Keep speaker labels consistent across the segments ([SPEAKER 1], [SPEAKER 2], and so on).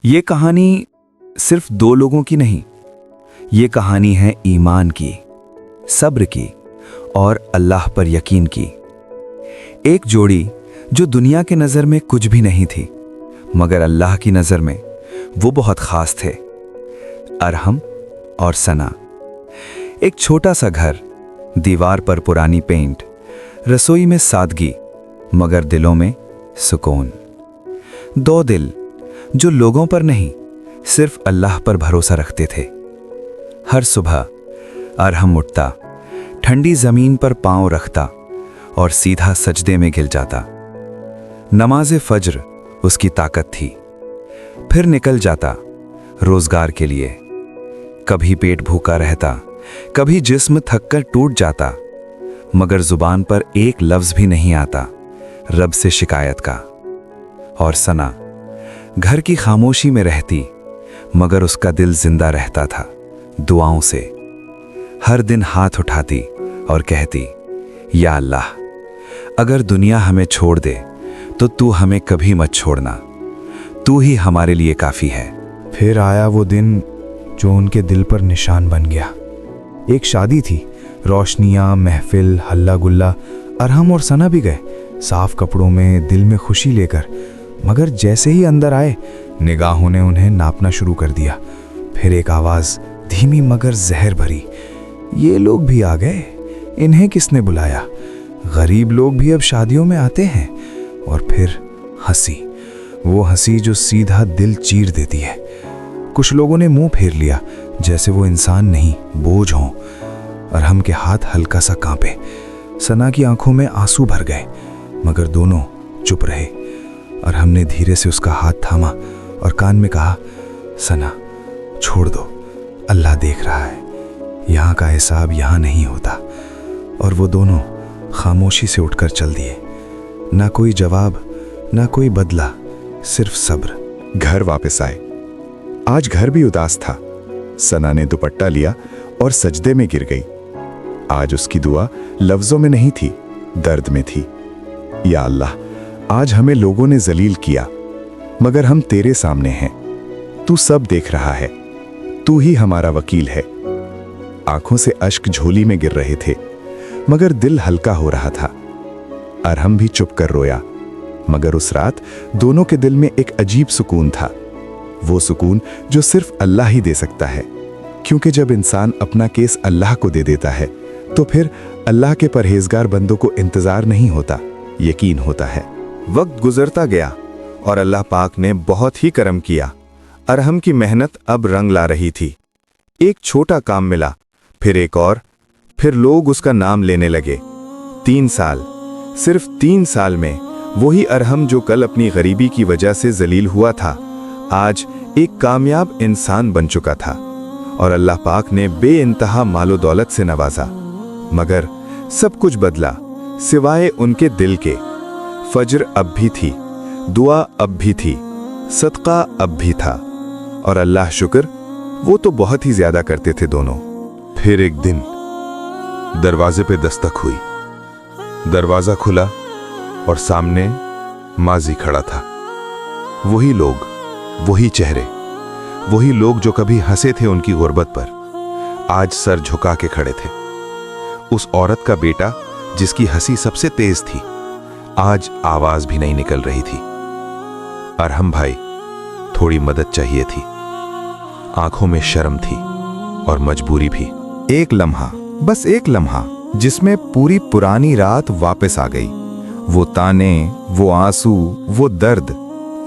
[SPEAKER 1] ये कहानी सिर्फ दो लोगों की नहीं, ये कहानी है ईमान की, सब्र की और अल्लाह पर यकीन की। एक जोड़ी जो दुनिया के नज़र में कुछ भी नहीं थी, मगर अल्लाह की नज़र में वो बहुत ख़ास थे। अरहम और सना। एक छोटा सा घर, दीवार पर पुरानी पेंट, रसोई में सादगी, मगर दिलों में सुकून। दो दिल जो लोगों पर नहीं, सिर्फ अल्लाह पर भरोसा रखते थे। हर सुबह अरहम उठता, ठंडी जमीन पर पांव रखता और सीधा सजदे में गिर जाता। नमाज़े फज्र उसकी ताकत थी। फिर निकल जाता रोजगार के लिए। कभी पेट भूखा रहता, कभी जिस्म थककर टूट जाता, मगर जुबान पर एक लफ्ज भी नहीं आता रब से शिकायत का। और सना घर की खामोशी में रहती, मगर उसका दिल जिंदा रहता था दुआओं से। हर दिन हाथ उठाती और कहती, या अल्लाह, अगर दुनिया हमें छोड़ दे तो तू हमें कभी मत छोड़ना, तू ही हमारे लिए काफ़ी है।
[SPEAKER 2] फिर आया वो दिन जो उनके दिल पर निशान बन गया। एक शादी थी, रोशनियां, महफिल, हल्ला गुल्ला। अरहम और सना भी गए, साफ कपड़ों में, दिल में खुशी लेकर। मगर जैसे ही अंदर आए, निगाहों ने उन्हें नापना शुरू कर दिया। फिर एक आवाज़, धीमी मगर जहर भरी, ये लोग भी आ गए, इन्हें किसने बुलाया? गरीब लोग भी अब शादियों में आते हैं। और फिर हंसी, वो हंसी जो सीधा दिल चीर देती है। कुछ लोगों ने मुंह फेर लिया, जैसे वो इंसान नहीं, बोझ हों। अरहम के हाथ हल्का सा कांपे। सना की आंखों में आंसू भर गए, मगर दोनों चुप रहे। अरहम ने धीरे से उसका हाथ थामा और कान में कहा, सना, छोड़ दो, अल्लाह देख रहा है, यहाँ का हिसाब यहाँ नहीं होता। और वो दोनों खामोशी से उठकर चल दिए। ना कोई जवाब, ना कोई बदला, सिर्फ सब्र।
[SPEAKER 3] घर वापस आए। आज घर भी उदास था। सना ने दुपट्टा लिया और सजदे में गिर गई। आज उसकी दुआ लफ्जों में नहीं थी, दर्द में थी। या अल्लाह, आज हमें लोगों ने जलील किया, मगर हम तेरे सामने हैं। तू सब देख रहा है, तू ही हमारा वकील है। आंखों से अश्क झोली में गिर रहे थे, मगर दिल हल्का हो रहा था। अरहम भी चुप कर रोया, मगर उस रात दोनों के दिल में एक अजीब सुकून था। वो सुकून जो सिर्फ अल्लाह ही दे सकता है, क्योंकि जब इंसान अपना केस अल्लाह को दे देता है, तो फिर अल्लाह के परहेजगार बंदों को इंतजार नहीं होता, यकीन होता है।
[SPEAKER 4] वक्त गुजरता गया और अल्लाह पाक ने बहुत ही करम किया। अरहम की मेहनत अब रंग ला रही थी। एक छोटा काम मिला, फिर एक और, फिर लोग उसका नाम लेने लगे। 3 साल, सिर्फ 3 साल में वही अरहम जो कल अपनी गरीबी की वजह से जलील हुआ था, आज एक कामयाब इंसान बन चुका था। और अल्लाह पाक ने बेइंतहा मालो दौलत से नवाजा। मगर सब कुछ बदला सिवाय उनके दिल के। फज्र अब भी थी, दुआ अब भी थी, सदका अब भी था, और अल्लाह शुक्र, वो तो बहुत ही ज्यादा करते थे दोनों।
[SPEAKER 5] फिर एक दिन दरवाजे पे दस्तक हुई। दरवाजा खुला और सामने माजी खड़ा था। वही लोग, वही चेहरे, वही लोग जो कभी हंसे थे उनकी गुर्बत पर, आज सर झुका के खड़े थे। उस औरत का बेटा जिसकी हंसी सबसे तेज थी, आज आवाज भी नहीं निकल रही थी। अरहम भाई, थोड़ी मदद चाहिए थी। आंखों में शर्म थी और मजबूरी भी।
[SPEAKER 4] एक लम्हा, बस एक लम्हा, जिसमें पूरी पुरानी रात वापस आ गई। वो ताने, वो आंसू, वो दर्द।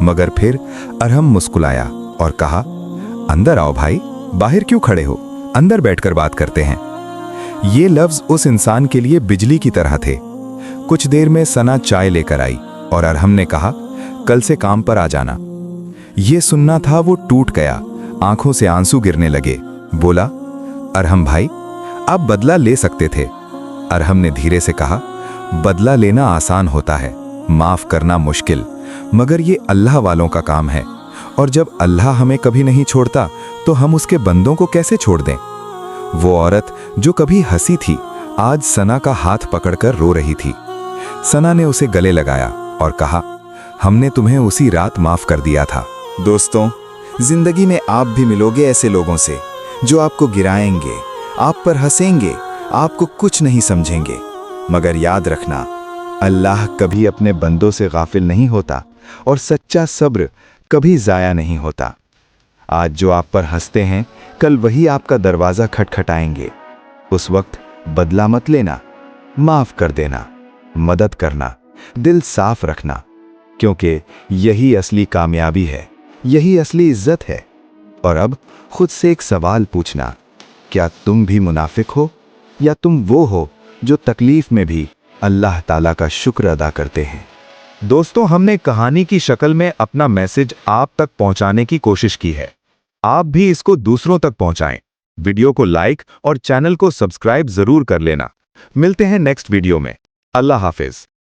[SPEAKER 4] मगर फिर अरहम मुस्कुराया और कहा, अंदर आओ भाई, बाहर क्यों खड़े हो, अंदर बैठकर बात करते हैं। ये लफ्ज उस इंसान के लिए बिजली की तरह थे। कुछ देर में सना चाय लेकर आई और अरहम ने कहा, कल से काम पर आ जाना। ये सुनना था वो टूट गया, आंखों से आंसू गिरने लगे। बोला, अरहम भाई, आप बदला ले सकते थे। अरहम ने धीरे से कहा, बदला लेना आसान होता है, माफ करना मुश्किल, मगर ये अल्लाह वालों का काम है। और जब अल्लाह हमें कभी नहीं छोड़ता, तो हम उसके बंदों को कैसे छोड़ दें। वो औरत जो कभी हंसी थी, आज सना का हाथ पकड़कर रो रही थी। सना ने उसे गले लगाया और कहा, हमने तुम्हें उसी रात माफ कर दिया था। दोस्तों,
[SPEAKER 2] जिंदगी में आप भी मिलोगे ऐसे लोगों से जो आपको गिराएंगे, आप पर हंसेंगे, आपको कुछ नहीं समझेंगे। मगर याद रखना, अल्लाह कभी अपने बंदों से गाफिल नहीं होता और सच्चा सब्र कभी ज़ाया नहीं होता। आज जो आप पर हंसते हैं, कल वही आपका दरवाज़ा खटखटाएंगे। उस वक्त बदला मत लेना, माफ़ कर देना, मदद करना, दिल साफ रखना, क्योंकि यही असली कामयाबी है, यही असली इज्जत है। और अब खुद से एक सवाल पूछना, क्या तुम भी मुनाफिक हो या तुम वो हो जो तकलीफ में भी अल्लाह ताला का शुक्र अदा करते हैं? दोस्तों, हमने कहानी की शक्ल में अपना मैसेज आप तक पहुंचाने की कोशिश की है। आप भी इसको दूसरों तक पहुंचाएं। वीडियो को लाइक और चैनल को सब्सक्राइब जरूर कर लेना। मिलते हैं नेक्स्ट वीडियो में। अल्लाह हाफिज।